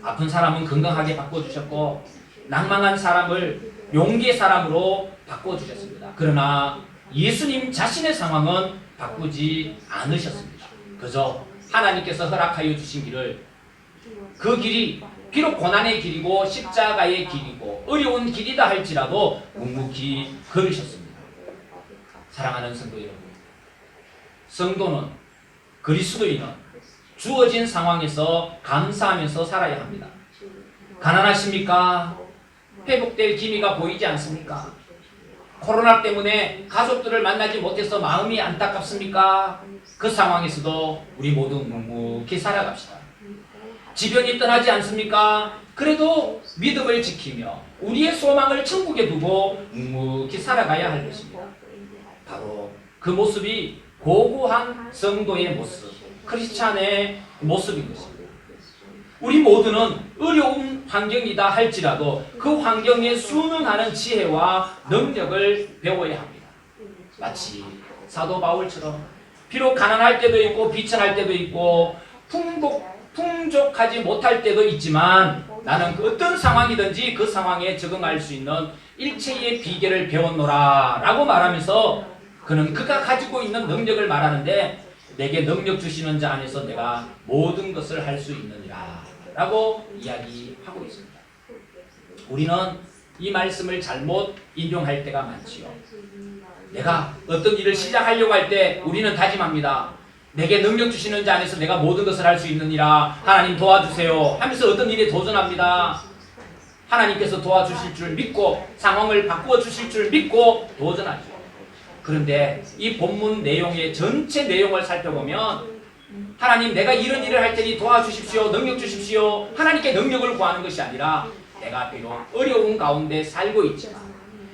[SPEAKER 1] 아픈 사람은 건강하게 바꿔주셨고 낭망한 사람을 용기의 사람으로 바꿔주셨습니다. 그러나 예수님 자신의 상황은 바꾸지 않으셨습니다. 그저 하나님께서 허락하여 주신 길을, 그 길이 비록 고난의 길이고 십자가의 길이고 어려운 길이다 할지라도 묵묵히 걸으셨습니다. 사랑하는 성도 여러분, 성도는, 그리스도인은 주어진 상황에서 감사하면서 살아야 합니다. 가난하십니까? 회복될 기미가 보이지 않습니까? 코로나 때문에 가족들을 만나지 못해서 마음이 안타깝습니까? 그 상황에서도 우리 모두 묵묵히 살아갑시다. 지병이 떠나지 않습니까? 그래도 믿음을 지키며 우리의 소망을 천국에 두고 묵묵히 살아가야 할 것입니다. 바로 그 모습이 고고한 성도의 모습, 크리스찬의 모습인 것입니다. 우리 모두는 어려운 환경이다 할지라도 그 환경에 순응하는 지혜와 능력을 배워야 합니다. 마치 사도 바울처럼 비록 가난할 때도 있고 비천할 때도 있고 풍족하지 못할 때도 있지만 나는 그 어떤 상황이든지 그 상황에 적응할 수 있는 일체의 비결을 배웠노라 라고 말하면서 그는 그가 가지고 있는 능력을 말하는데, 내게 능력 주시는 자 안에서 내가 모든 것을 할 수 있느니라 라고 이야기하고 있습니다. 우리는 이 말씀을 잘못 인용할 때가 많지요. 내가 어떤 일을 시작하려고 할 때 우리는 다짐합니다. 내게 능력 주시는 자 안에서 내가 모든 것을 할 수 있느니라, 하나님 도와주세요 하면서 어떤 일에 도전합니다. 하나님께서 도와주실 줄 믿고 상황을 바꾸어 주실 줄 믿고 도전하죠. 그런데 이 본문 내용의 전체 내용을 살펴보면 하나님 내가 이런 일을 할 테니 도와주십시오. 능력 주십시오. 하나님께 능력을 구하는 것이 아니라 내가 비록 어려운 가운데 살고 있지만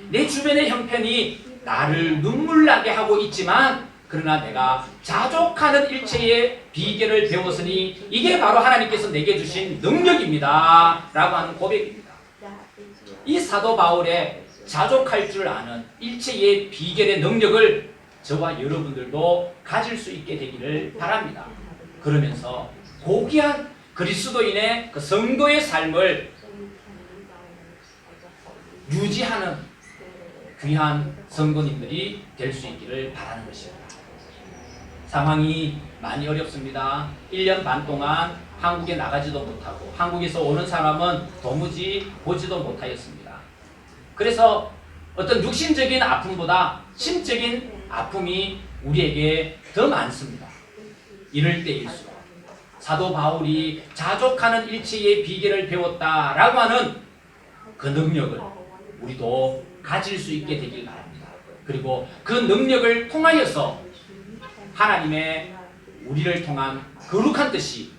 [SPEAKER 1] 내 주변의 형편이 나를 눈물나게 하고 있지만 그러나 내가 자족하는 일체의 비결을 배웠으니 이게 바로 하나님께서 내게 주신 능력입니다. 라고 하는 고백입니다. 이 사도 바울의 자족할 줄 아는 일체의 비결의 능력을 저와 여러분들도 가질 수 있게 되기를 바랍니다. 그러면서 고귀한 그리스도인의 그 성도의 삶을 유지하는 귀한 성도님들이 될 수 있기를 바라는 것입니다. 상황이 많이 어렵습니다. 1년 반 동안 한국에 나가지도 못하고 한국에서 오는 사람은 도무지 보지도 못하였습니다. 그래서 어떤 육신적인 아픔보다 심적인 아픔이 우리에게 더 많습니다. 이럴 때일수록 사도 바울이 자족하는 일체의 비결을 배웠다라고 하는 그 능력을 우리도 가질 수 있게 되길 바랍니다. 그리고 그 능력을 통하여서 하나님의 우리를 통한 거룩한 뜻이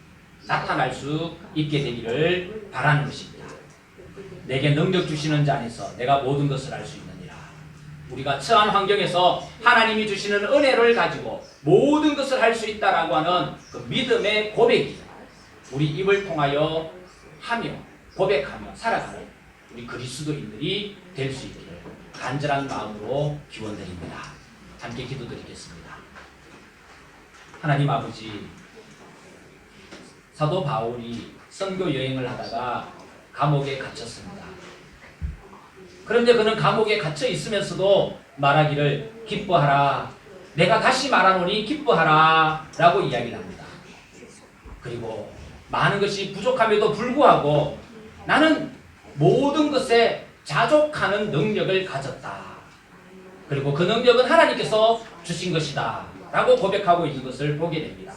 [SPEAKER 1] 나타날 수 있게 되기를 바라는 것입니다. 내게 능력 주시는 자 안에서 내가 모든 것을 할 수 있느니라. 우리가 처한 환경에서 하나님이 주시는 은혜를 가지고 모든 것을 할 수 있다라고 하는 그 믿음의 고백이 우리 입을 통하여 하며 고백하며 살아가는 우리 그리스도인들이 될 수 있기를 간절한 마음으로 기원드립니다. 함께 기도드리겠습니다. 하나님 아버지, 사도 바울이 선교 여행을 하다가 감옥에 갇혔습니다. 그런데 그는 감옥에 갇혀 있으면서도 말하기를 기뻐하라. 내가 다시 말하노니 기뻐하라. 라고 이야기를 합니다. 그리고 많은 것이 부족함에도 불구하고 나는 모든 것에 자족하는 능력을 가졌다. 그리고 그 능력은 하나님께서 주신 것이다. 라고 고백하고 있는 것을 보게 됩니다.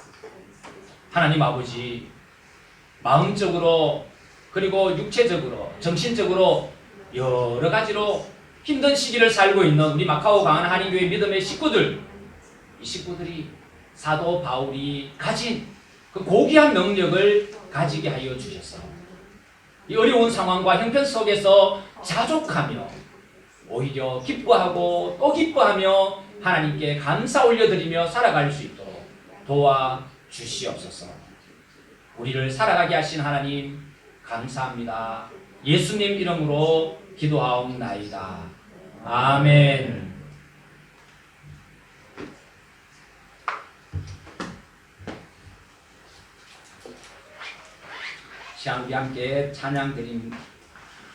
[SPEAKER 1] 하나님 아버지, 마음적으로 그리고 육체적으로 정신적으로 여러 가지로 힘든 시기를 살고 있는 우리 마카오 강한 한인교회 믿음의 식구들, 이 식구들이 사도 바울이 가진 그 고귀한 능력을 가지게 하여 주셔서 이 어려운 상황과 형편 속에서 자족하며 오히려 기뻐하고 또 기뻐하며 하나님께 감사 올려드리며 살아갈 수 있도록 도와주시옵소서. 우리를 살아가게 하신 하나님 감사합니다. 예수님 이름으로 기도하옵나이다. 아멘. 시간 우리 함께 찬양 드리고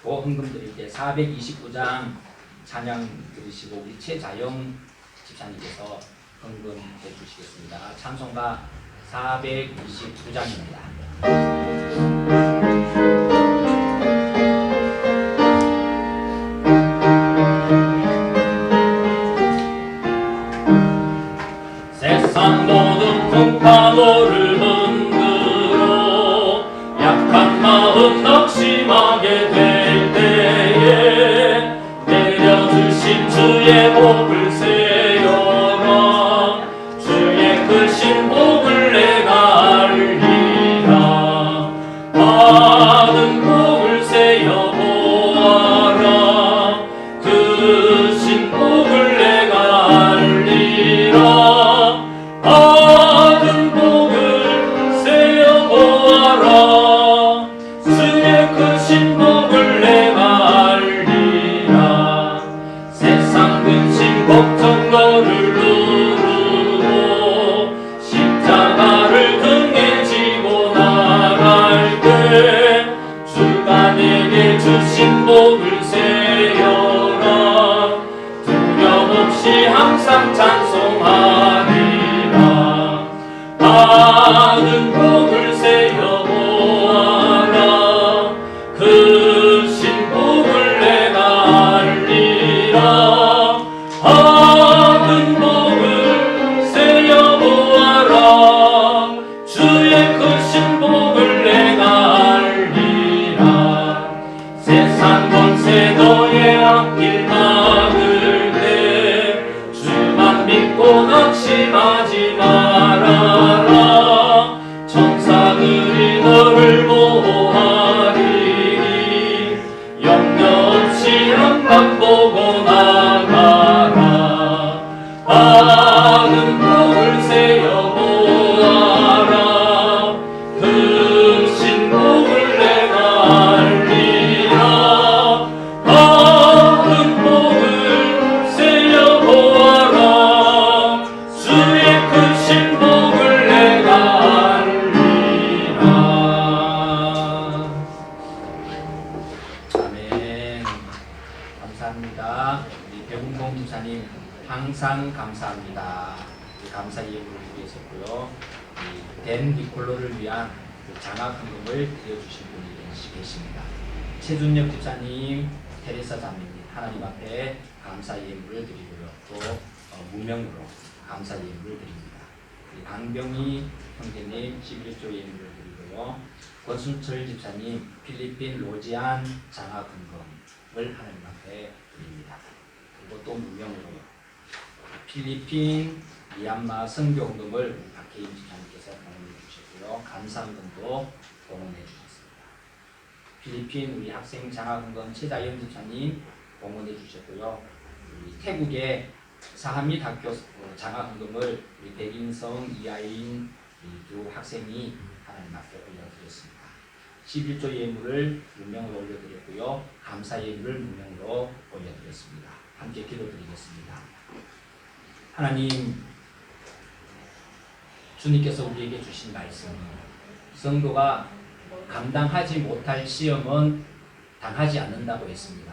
[SPEAKER 1] 헌금 드릴 때 429장 찬양 드리시고 우리 최자영 집사님께서 헌금 해주시겠습니다. 찬송가 429장입니다.
[SPEAKER 2] 세상 모든 풍파도를 흔들어 약한 마음 낙심하게 될 때에 내려주신 주의 복을 세어라. 주의 크신 복을 내가 알리라. 받은 복을 세어 보아라. 크신 복을 내가 알리라. 받은 복을 세어 보아라. 주의 크신 복을 내가 알리라. 세상 근심
[SPEAKER 1] 감사합니다. 우리 배운봉 집사님 항상 감사합니다. 감사 예물을 드렸었고요. 댄 니콜로를 위한 장학금을 드려주신 분이 계십니다. 최준엽 집사님, 테레사 자매님 하나님 앞에 감사 예물을 드리고요. 또 무명으로 감사 예물을 드립니다. 강병희 형제님 11조 예물을 드리고요. 권순철 집사님 필리핀 로지안 장학금을 하나님 앞에 드립니다. 그리고 또 무명으로요. 필리핀 미얀마 선교금을 박혜임 집사님께서 봉헌해 주셨고요. 감사금도 봉헌해 주셨습니다. 필리핀 우리 학생 장학금 최자연 집사님 봉헌해 주셨고요. 우리 태국의 사하밋 학교 장학금을 우리 백인성 이하인 두 학생이 하나님 앞에 올려드렸습니다. 11조 예물을 무명으로 올려드렸고요. 감사 예물을 무명으로 올려드렸습니다. 함께 기도드리겠습니다. 하나님, 주님께서 우리에게 주신 말씀, 성도가 감당하지 못할 시험은 당하지 않는다고 했습니다.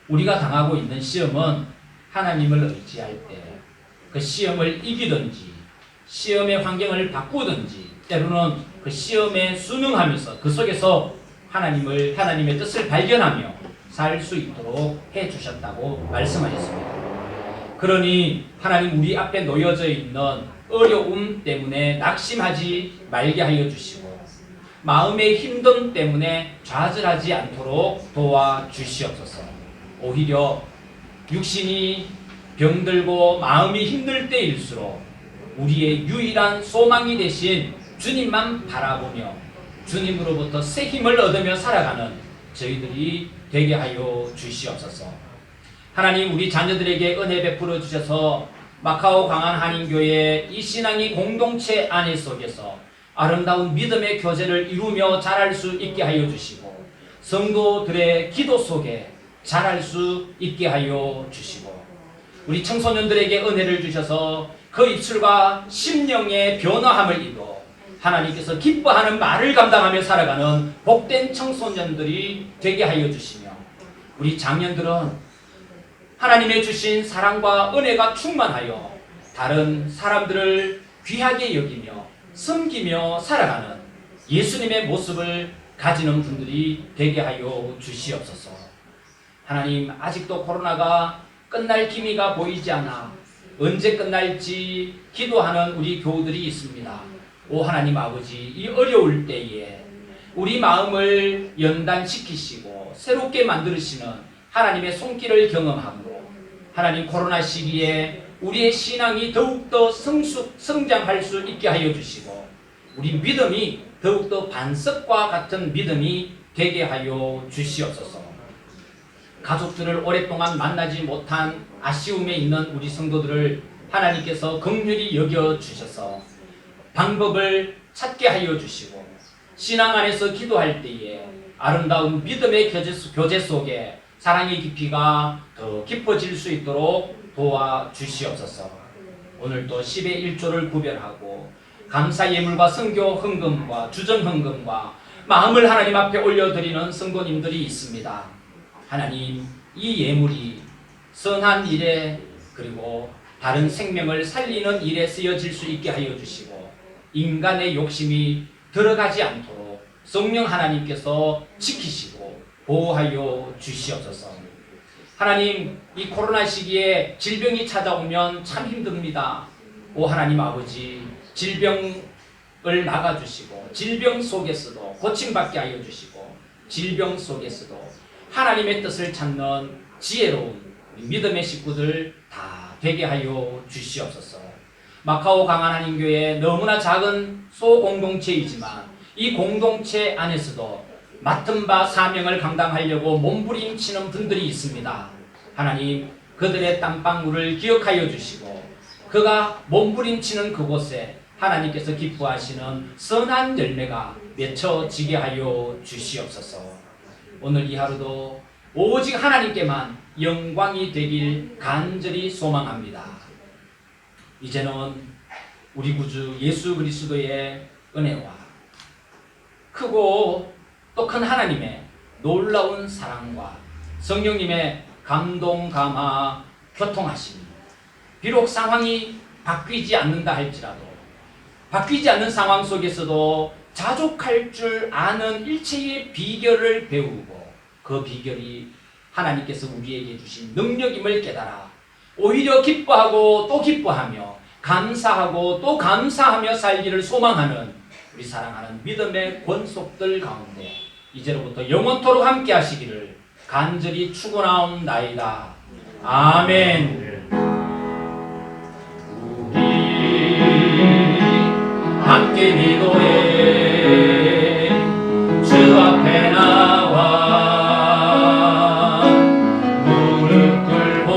[SPEAKER 1] 우리가 당하고 있는 시험은 하나님을 의지할 때 그 시험을 이기든지 시험의 환경을 바꾸든지 때로는 그 시험에 순응하면서 그 속에서 하나님의 뜻을 발견하며 살 수 있도록 해주셨다고 말씀하셨습니다. 그러니 하나님 우리 앞에 놓여져 있는 어려움 때문에 낙심하지 말게 하여 주시고 마음의 힘듦 때문에 좌절하지 않도록 도와주시옵소서. 오히려 육신이 병들고 마음이 힘들 때일수록 우리의 유일한 소망이 되신 주님만 바라보며 주님으로부터 새 힘을 얻으며 살아가는 저희들이 되게 하여 주시옵소서. 하나님 우리 자녀들에게 은혜 베풀어 주셔서 마카오 강한 한인교회 이 신앙이 공동체 안에 속에서 아름다운 믿음의 교제를 이루며 자랄 수 있게 하여 주시고 성도들의 기도 속에 자랄 수 있게 하여 주시고 우리 청소년들에게 은혜를 주셔서 그 입술과 심령의 변화함을 이루어 하나님께서 기뻐하는 말을 감당하며 살아가는 복된 청소년들이 되게 하여 주시며 우리 장년들은 하나님의 주신 사랑과 은혜가 충만하여 다른 사람들을 귀하게 여기며 섬기며 살아가는 예수님의 모습을 가지는 분들이 되게 하여 주시옵소서. 하나님 아직도 코로나가 끝날 기미가 보이지 않아 언제 끝날지 기도하는 우리 교우들이 있습니다. 오 하나님 아버지 이 어려울 때에 우리 마음을 연단시키시고 새롭게 만드시는 하나님의 손길을 경험함으로 하나님 코로나 시기에 우리의 신앙이 더욱더 성장할 수 있게 하여 주시고 우리 믿음이 더욱더 반석과 같은 믿음이 되게 하여 주시옵소서. 가족들을 오랫동안 만나지 못한 아쉬움에 있는 우리 성도들을 하나님께서 긍휼히 여겨주셔서 방법을 찾게 하여 주시고 신앙 안에서 기도할 때에 아름다운 믿음의 교제 속에 사랑의 깊이가 더 깊어질 수 있도록 도와주시옵소서. 오늘도 10의 1조를 구별하고 감사 예물과 선교 헌금과 주정 헌금과 마음을 하나님 앞에 올려드리는 성도님들이 있습니다. 하나님 이 예물이 선한 일에 그리고 다른 생명을 살리는 일에 쓰여질 수 있게 하여 주시고 인간의 욕심이 들어가지 않도록 성령 하나님께서 지키시고 보호하여 주시옵소서. 하나님 이 코로나 시기에 질병이 찾아오면 참 힘듭니다. 오 하나님 아버지 질병을 막아주시고 질병 속에서도 고침받게 하여 주시고 질병 속에서도 하나님의 뜻을 찾는 지혜로운 믿음의 식구들 다 되게 하여 주시옵소서. 마카오 강한 한인교회 너무나 작은 소공동체이지만 이 공동체 안에서도 맡은 바 사명을 감당하려고 몸부림치는 분들이 있습니다. 하나님 그들의 땀방울을 기억하여 주시고 그가 몸부림치는 그곳에 하나님께서 기뻐하시는 선한 열매가 맺혀지게 하여 주시옵소서. 오늘 이 하루도 오직 하나님께만 영광이 되길 간절히 소망합니다. 이제는 우리 구주 예수 그리스도의 은혜와 크고 또 큰 하나님의 놀라운 사랑과 성령님의 감동, 감화, 교통하심. 비록 상황이 바뀌지 않는다 할지라도 바뀌지 않는 상황 속에서도 자족할 줄 아는 일체의 비결을 배우고 그 비결이 하나님께서 우리에게 주신 능력임을 깨달아 오히려 기뻐하고 또 기뻐하며 감사하고 또 감사하며 살기를 소망하는 우리 사랑하는 믿음의 권속들 가운데 이제로부터 영원토록 함께 하시기를 간절히 축원하옵나이다. 아멘. 우리 함께 기도해 주 앞에 나와 무릎 꿇고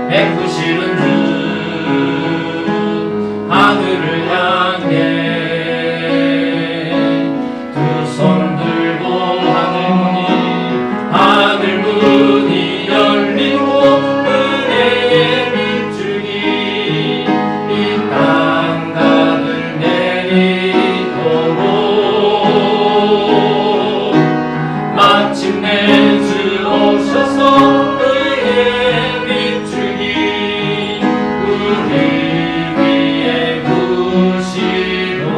[SPEAKER 1] 베푸시는 주 하늘을 향해 두 손 들고 하늘 문이 열리고 은혜의 빛줄이 이 땅 가득 내리도록 마침내 주 오셔서 은혜의 빛줄이 우리 위에 부시도록.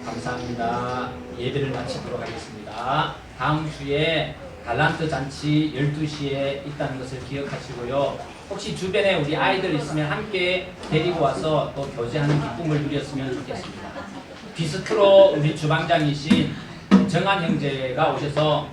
[SPEAKER 1] 감사합니다. 예배를 마치도록 하겠습니다. 다음 주에 달란트 잔치 12시에 있다는 것을 기억하시고요. 혹시 주변에 우리 아이들 있으면 함께 데리고 와서 또 교제하는 기쁨을 누렸으면 좋겠습니다. 비스트로 우리 주방장이신 정한 형제가 오셔서